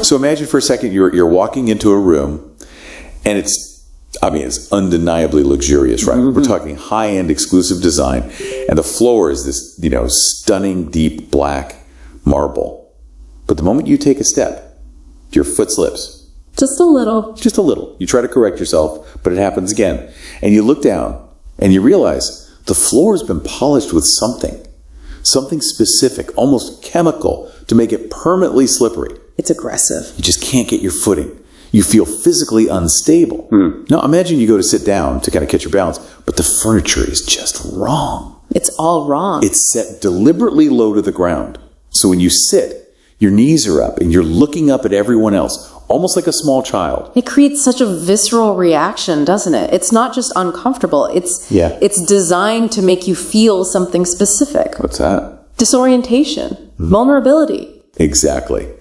So imagine for a second you're walking into a room, and it's undeniably luxurious, right? We're talking high-end exclusive design, and the floor is this, stunning deep black marble. But the moment you take a step, your foot slips. Just a little. Just a little. You try to correct yourself, but it happens again. And you look down, and you realize the floor has been polished with something specific, almost chemical, to make it permanently slippery. It's aggressive. You just can't get your footing. You feel physically unstable. Now imagine you go to sit down to kind of catch your balance, but the furniture is just wrong. It's all wrong. It's set deliberately low to the ground. So when you sit, your knees are up and you're looking up at everyone else, almost like a small child. It creates such a visceral reaction, doesn't it? It's not just uncomfortable. It's designed to make you feel something specific. What's that? Disorientation, vulnerability. Exactly.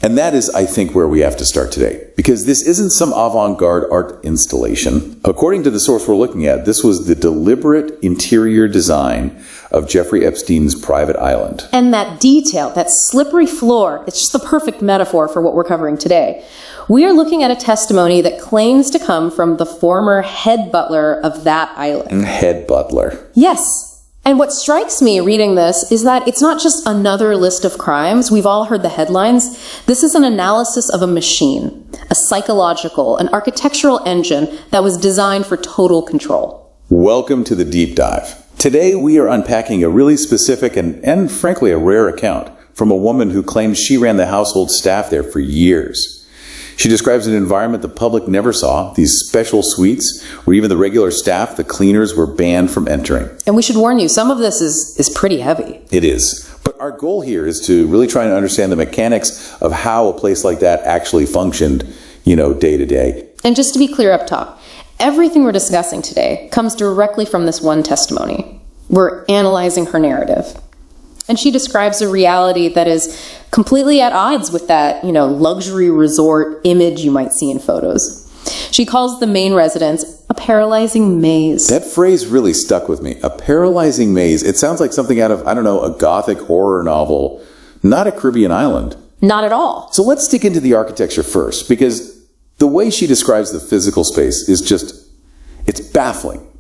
And that is, I think, where we have to start today. Because this isn't some avant-garde art installation. According to the source we're looking at, this was the deliberate interior design of Jeffrey Epstein's private island. And that detail, that slippery floor, it's just the perfect metaphor for what we're covering today. We are looking at a testimony that claims to come from the former head butler of that island. Head butler. Yes. And what strikes me reading this is that it's not just another list of crimes. We've all heard the headlines. This is an analysis of a machine, a psychological, an architectural engine that was designed for total control. Welcome to the deep dive. Today we are unpacking a really specific and frankly a rare account from a woman who claims she ran the household staff there for years. She describes an environment the public never saw, these special suites where even the regular staff, the cleaners, were banned from entering. And we should warn you, some of this is pretty heavy. It is. But our goal here is to really try and understand the mechanics of how a place like that actually functioned, day to day. And just to be clear up top, everything we're discussing today comes directly from this one testimony. We're analyzing her narrative. And she describes a reality that is completely at odds with that, luxury resort image you might see in photos. She calls the main residence a paralyzing maze. That phrase really stuck with me. A paralyzing maze. It sounds like something out of, a gothic horror novel, not a Caribbean island. Not at all. So let's dig into the architecture first, because the way she describes the physical space is it's baffling.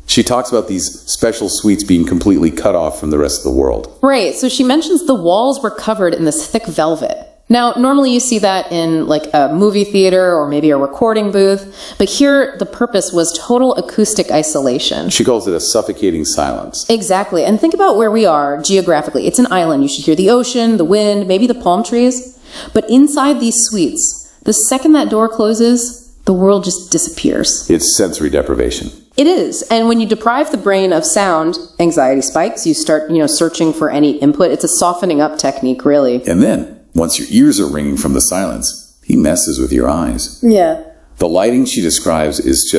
She talks about these special suites being completely cut off from the rest of the world. Right, so she mentions the walls were covered in this thick velvet. Now, normally you see that in like a movie theater or maybe a recording booth, but here the purpose was total acoustic isolation. She calls it a suffocating silence. Exactly, and think about where we are geographically. It's an island. You should hear the ocean, the wind, maybe the palm trees. But inside these suites, the second that door closes, the world just disappears. It's sensory deprivation. It is. And when you deprive the brain of sound, anxiety spikes. You start, searching for any input. It's a softening up technique, really. And then, once your ears are ringing from the silence, he messes with your eyes. Yeah. The lighting she describes is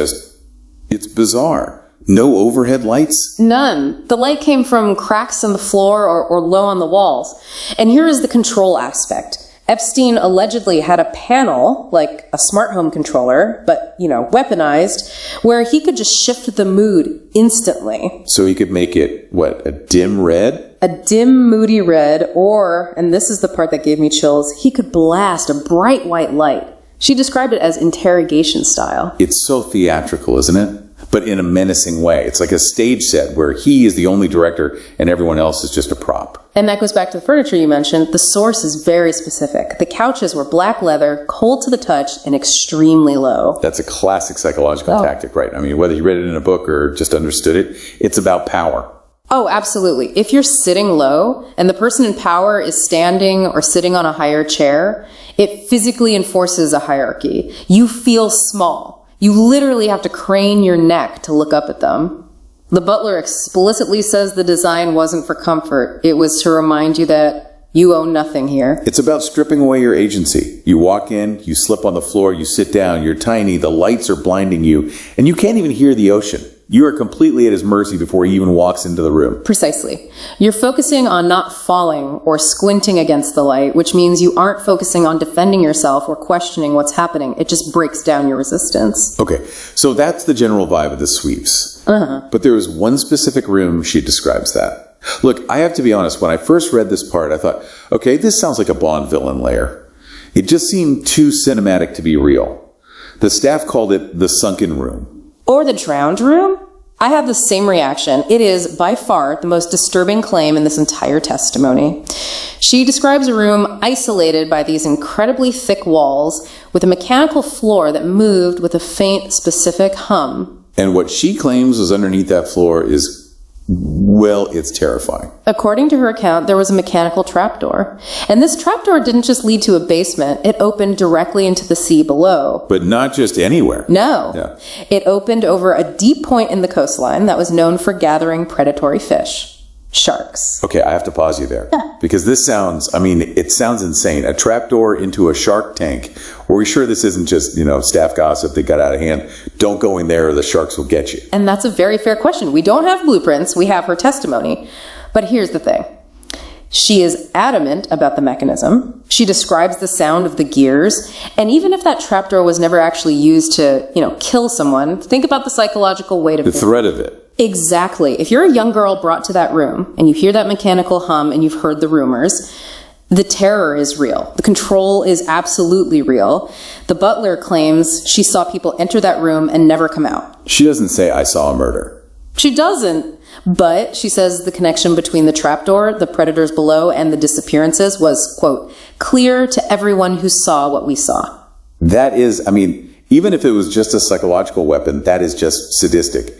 it's bizarre. No overhead lights? None. The light came from cracks in the floor or low on the walls. And here is the control aspect. Epstein allegedly had a panel, like a smart home controller, but, weaponized, where he could just shift the mood instantly. So he could make it, a dim red? A dim, moody red, or, and this is the part that gave me chills, he could blast a bright white light. She described it as interrogation style. It's so theatrical, isn't it? But in a menacing way. It's like a stage set where he is the only director and everyone else is just a prop. And that goes back to the furniture you mentioned. The source is very specific. The couches were black leather, cold to the touch, and extremely low. That's a classic psychological tactic, right? Whether you read it in a book or just understood it, it's about power. Oh, absolutely. If you're sitting low and the person in power is standing or sitting on a higher chair, it physically enforces a hierarchy. You feel small. You literally have to crane your neck to look up at them. The butler explicitly says the design wasn't for comfort. It was to remind you that you own nothing here. It's about stripping away your agency. You walk in, you slip on the floor, you sit down, you're tiny, the lights are blinding you, and you can't even hear the ocean. You are completely at his mercy before he even walks into the room. Precisely. You're focusing on not falling or squinting against the light, which means you aren't focusing on defending yourself or questioning what's happening. It just breaks down your resistance. Okay, so that's the general vibe of the suites. But there is one specific room she describes that. Look, I have to be honest, when I first read this part, I thought, okay, this sounds like a Bond villain lair. It just seemed too cinematic to be real. The staff called it the sunken room. Or the drowned room? I have the same reaction. It is by far the most disturbing claim in this entire testimony. She describes a room isolated by these incredibly thick walls with a mechanical floor that moved with a faint, specific hum. And what she claims was underneath that floor is, well, it's terrifying. According to her account, there was a mechanical trapdoor. And this trapdoor didn't just lead to a basement. It opened directly into the sea below. But not just anywhere. No. Yeah. It opened over a deep point in the coastline that was known for gathering predatory fish. Sharks. Okay, I have to pause you there. Because this sounds, it sounds insane. A trapdoor into a shark tank. Are we sure this isn't just, staff gossip that got out of hand? Don't go in there or the sharks will get you. And that's a very fair question. We don't have blueprints. We have her testimony. But here's the thing. She is adamant about the mechanism. She describes the sound of the gears. And even if that trapdoor was never actually used to, kill someone, think about the psychological weight of it. The threat of it. Exactly. If you're a young girl brought to that room and you hear that mechanical hum and you've heard the rumors, the terror is real. The control is absolutely real. The butler claims she saw people enter that room and never come out. She doesn't say, I saw a murder. She doesn't. But she says the connection between the trapdoor, the predators below, and the disappearances was, quote, clear to everyone who saw what we saw. That is, even if it was just a psychological weapon, that is just sadistic.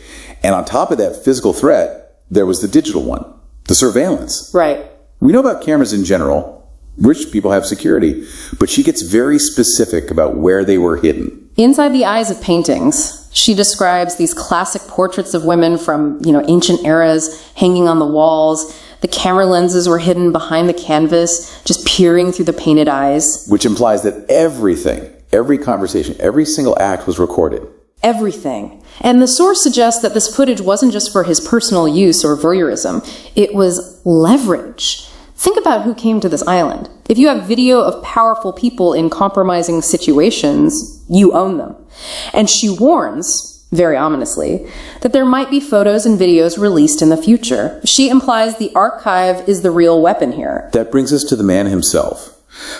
And on top of that physical threat, there was the digital one, the surveillance. Right. We know about cameras in general. Rich people have security. But she gets very specific about where they were hidden. Inside the eyes of paintings, she describes these classic portraits of women from, ancient eras hanging on the walls. The camera lenses were hidden behind the canvas, just peering through the painted eyes. Which implies that everything, every conversation, every single act was recorded. Everything. And the source suggests that this footage wasn't just for his personal use or voyeurism. It was leverage. Think about who came to this island. If you have video of powerful people in compromising situations, you own them. And she warns, very ominously, that there might be photos and videos released in the future. She implies the archive is the real weapon here. That brings us to the man himself.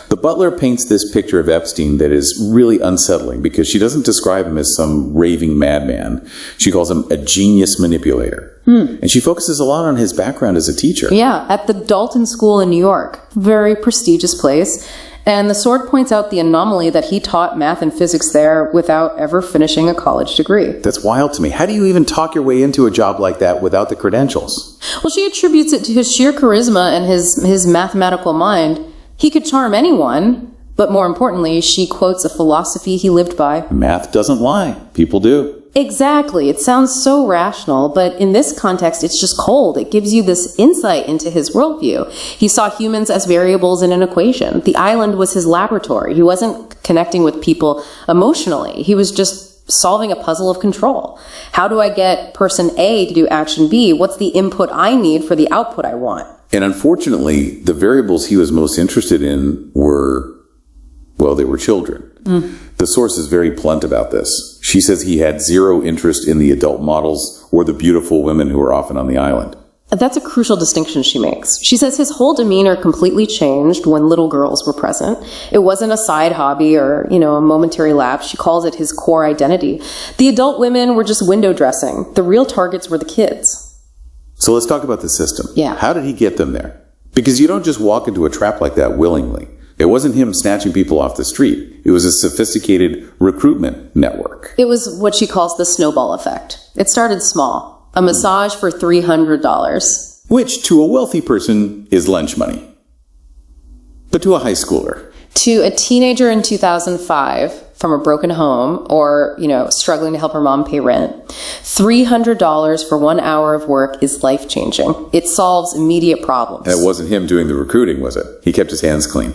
The butler paints this picture of Epstein that is really unsettling because she doesn't describe him as some raving madman. She calls him a genius manipulator. And she focuses a lot on his background as a teacher. Yeah, at the Dalton School in New York. Very prestigious place. And the sword points out the anomaly that he taught math and physics there without ever finishing a college degree. That's wild to me. How do you even talk your way into a job like that without the credentials? Well, she attributes it to his sheer charisma and his mathematical mind. He could charm anyone, but more importantly, she quotes a philosophy he lived by. Math doesn't lie. People do. Exactly. It sounds so rational, but in this context, it's just cold. It gives you this insight into his worldview. He saw humans as variables in an equation. The island was his laboratory. He wasn't connecting with people emotionally. He was just solving a puzzle of control. How do I get person A to do action B? What's the input I need for the output I want? And unfortunately, the variables he was most interested in were, they were children. The source is very blunt about this. She says he had zero interest in the adult models or the beautiful women who were often on the island. That's a crucial distinction she makes. She says his whole demeanor completely changed when little girls were present. It wasn't a side hobby or, a momentary lapse. She calls it his core identity. The adult women were just window dressing. The real targets were the kids. So let's talk about the system. Yeah. How did he get them there? Because you don't just walk into a trap like that willingly. It wasn't him snatching people off the street. It was a sophisticated recruitment network. It was what she calls the snowball effect. It started small. A massage for $300. Which, to a wealthy person, is lunch money. But to a high schooler. To a teenager in 2005, from a broken home or, struggling to help her mom pay rent, $300 for 1 hour of work is life-changing. It solves immediate problems. And it wasn't him doing the recruiting, was it? He kept his hands clean.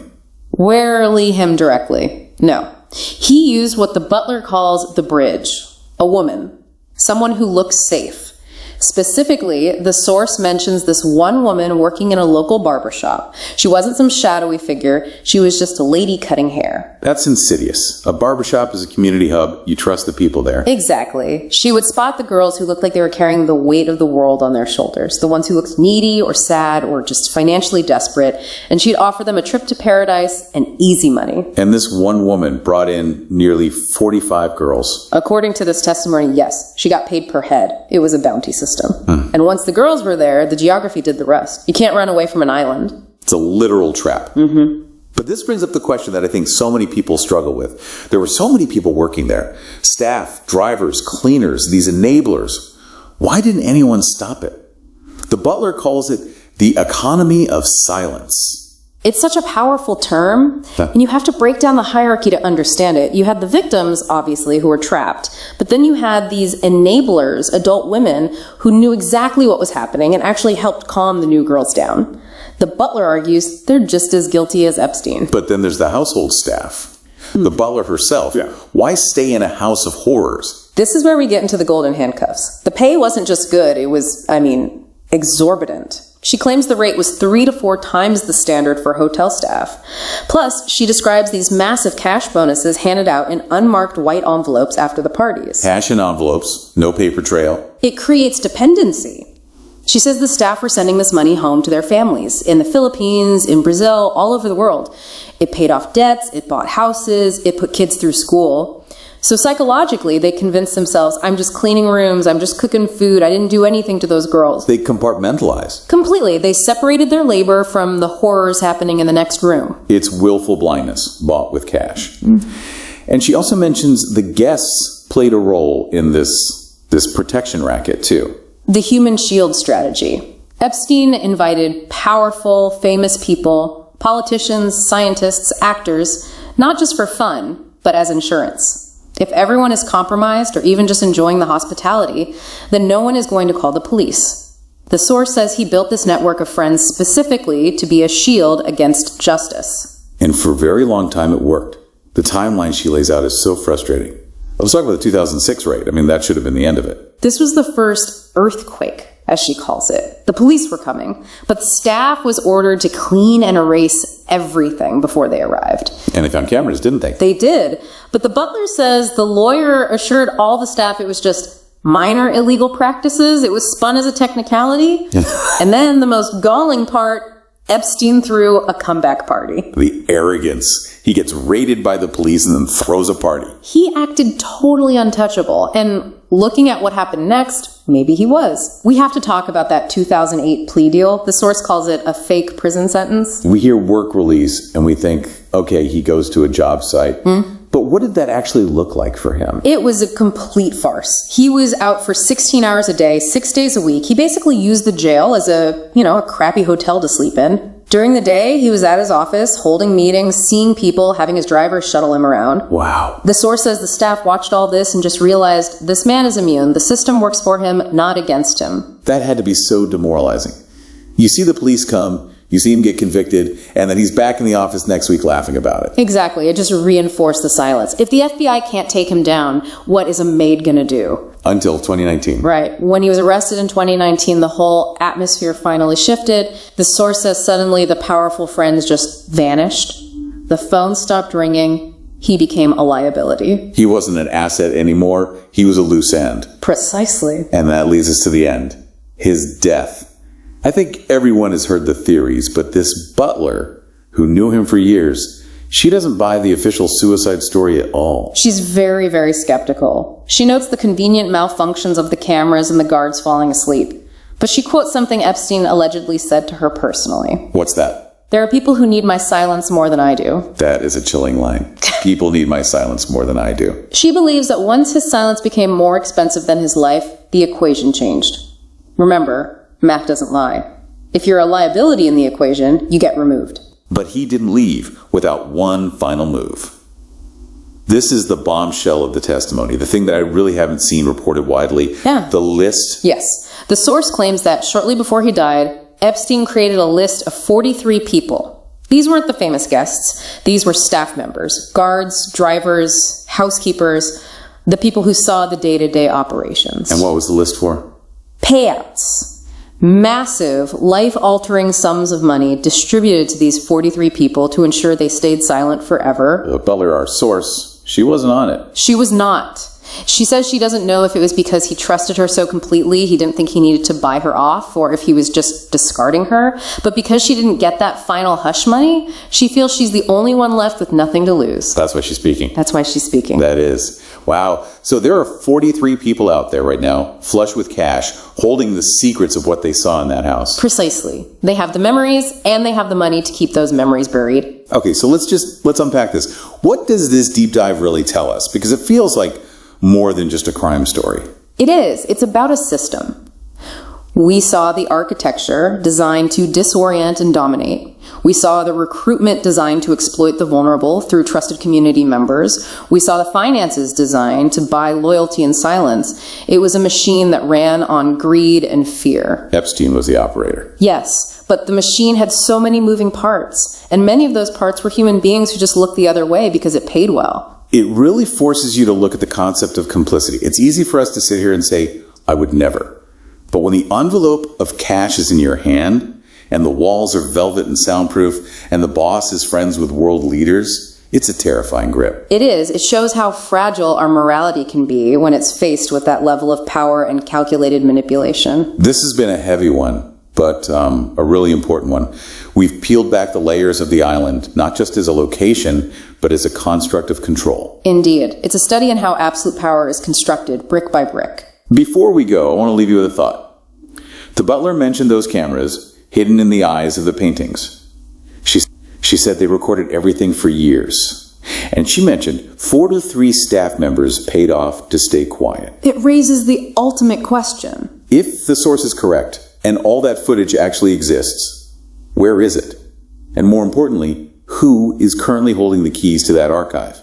Rarely him directly. No. He used what the butler calls the bridge. A woman. Someone who looks safe. Specifically, the source mentions this one woman working in a local barbershop. She wasn't some shadowy figure. She was just a lady cutting hair. That's insidious. A barbershop is a community hub. You trust the people there. Exactly. She would spot the girls who looked like they were carrying the weight of the world on their shoulders, the ones who looked needy or sad or just financially desperate, and she'd offer them a trip to paradise and easy money. And this one woman brought in nearly 45 girls. According to this testimony, yes, she got paid per head. It was a bounty system. And once the girls were there, the geography did the rest. You can't run away from an island. It's a literal trap. But this brings up the question that I think so many people struggle with. There were so many people working there. Staff, drivers, cleaners, these enablers. Why didn't anyone stop it? The butler calls it the economy of silence. It's such a powerful term, and you have to break down the hierarchy to understand it. You had the victims, obviously, who were trapped, but then you had these enablers, adult women, who knew exactly what was happening and actually helped calm the new girls down. The butler argues they're just as guilty as Epstein. But then there's the household staff. The butler herself. Why stay in a house of horrors? This is where we get into the golden handcuffs. The pay wasn't just good, it was, exorbitant. She claims the rate was 3 to 4 times the standard for hotel staff. Plus, she describes these massive cash bonuses handed out in unmarked white envelopes after the parties. Cash in envelopes, no paper trail. It creates dependency. She says the staff were sending this money home to their families in the Philippines, in Brazil, all over the world. It paid off debts, it bought houses, it put kids through school. So psychologically, they convinced themselves, I'm just cleaning rooms, I'm just cooking food, I didn't do anything to those girls. They compartmentalized. Completely. They separated their labor from the horrors happening in the next room. It's willful blindness bought with cash. And she also mentions the guests played a role in this protection racket too. The human shield strategy. Epstein invited powerful, famous people, politicians, scientists, actors, not just for fun, but as insurance. If everyone is compromised or even just enjoying the hospitality, then no one is going to call the police. The source says he built this network of friends specifically to be a shield against justice. And for a very long time it worked. The timeline she lays out is so frustrating. Let's talk about the 2006 raid. That should have been the end of it. This was the first earthquake, as she calls it. The police were coming, but staff was ordered to clean and erase everything before they arrived. And they found cameras, didn't they? They did. But the butler says the lawyer assured all the staff it was just minor illegal practices. It was spun as a technicality. And then the most galling part, Epstein threw a comeback party. The arrogance. He gets raided by the police and then throws a party. He acted totally untouchable. And looking at what happened next, maybe he was. We have to talk about that 2008 plea deal. The source calls it a fake prison sentence. We hear work release and we think, okay, he goes to a job site. But what did that actually look like for him? It was a complete farce. He was out for 16 hours a day, 6 days a week. He basically used the jail as a crappy hotel to sleep in. During the day, he was at his office, holding meetings, seeing people, having his driver shuttle him around. Wow. The source says the staff watched all this and just realized this man is immune. The system works for him, not against him. That had to be so demoralizing. You see the police come, you see him get convicted, and then he's back in the office next week laughing about it. Exactly. It just reinforced the silence. If the FBI can't take him down, what is a maid gonna do? Until 2019. Right. When he was arrested in 2019, the whole atmosphere finally shifted. The source says suddenly the powerful friends just vanished. The phone stopped ringing. He became a liability. He wasn't an asset anymore. He was a loose end. Precisely. And that leads us to the end. His death. I think everyone has heard the theories, but this butler, who knew him for years, she doesn't buy the official suicide story at all. She's very, very skeptical. She notes the convenient malfunctions of the cameras and the guards falling asleep. But she quotes something Epstein allegedly said to her personally. What's that? There are people who need my silence more than I do. That is a chilling line. People need my silence more than I do. She believes that once his silence became more expensive than his life, the equation changed. Remember, math doesn't lie. If you're a liability in the equation, you get removed. But he didn't leave without one final move. This is the bombshell of the testimony, the thing that I really haven't seen reported widely. Yeah. The list. Yes. The source claims that shortly before he died, Epstein created a list of 43 people. These weren't the famous guests. These were staff members, guards, drivers, housekeepers, the people who saw the day-to-day operations. And what was the list for? Payouts. Massive, life-altering sums of money distributed to these 43 people to ensure they stayed silent forever. Butler, our source, she wasn't on it. She was not. She says she doesn't know if it was because he trusted her so completely he didn't think he needed to buy her off, or if he was just discarding her. But because she didn't get that final hush money, she feels she's the only one left with nothing to lose. That's why she's speaking. That's why she's speaking. That is. Wow. So there are 43 people out there right now, flush with cash, holding the secrets of what they saw in that house. Precisely. They have the memories, and they have the money to keep those memories buried. Okay, so let's unpack this. What does this deep dive really tell us? Because it feels like more than just a crime story. It is. It's about a system. We saw the architecture designed to disorient and dominate. We saw the recruitment designed to exploit the vulnerable through trusted community members. We saw the finances designed to buy loyalty and silence. It was a machine that ran on greed and fear. Epstein was the operator. Yes, but the machine had so many moving parts, and many of those parts were human beings who just looked the other way because it paid well. It really forces you to look at the concept of complicity. It's easy for us to sit here and say, I would never. But when the envelope of cash is in your hand, and the walls are velvet and soundproof, and the boss is friends with world leaders, it's a terrifying grip. It is. It shows how fragile our morality can be when it's faced with that level of power and calculated manipulation. This has been a heavy one, but a really important one. We've peeled back the layers of the island, not just as a location, but as a construct of control. Indeed. It's a study in how absolute power is constructed, brick by brick. Before we go, I want to leave you with a thought. The butler mentioned those cameras hidden in the eyes of the paintings. She said they recorded everything for years. And she mentioned 4 to 3 staff members paid off to stay quiet. It raises the ultimate question. If the source is correct, and all that footage actually exists, where is it? And more importantly, who is currently holding the keys to that archive?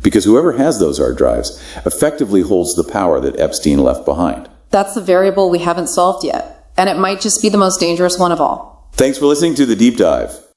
Because whoever has those hard drives effectively holds the power that Epstein left behind. That's the variable we haven't solved yet, and it might just be the most dangerous one of all. Thanks for listening to The Deep Dive.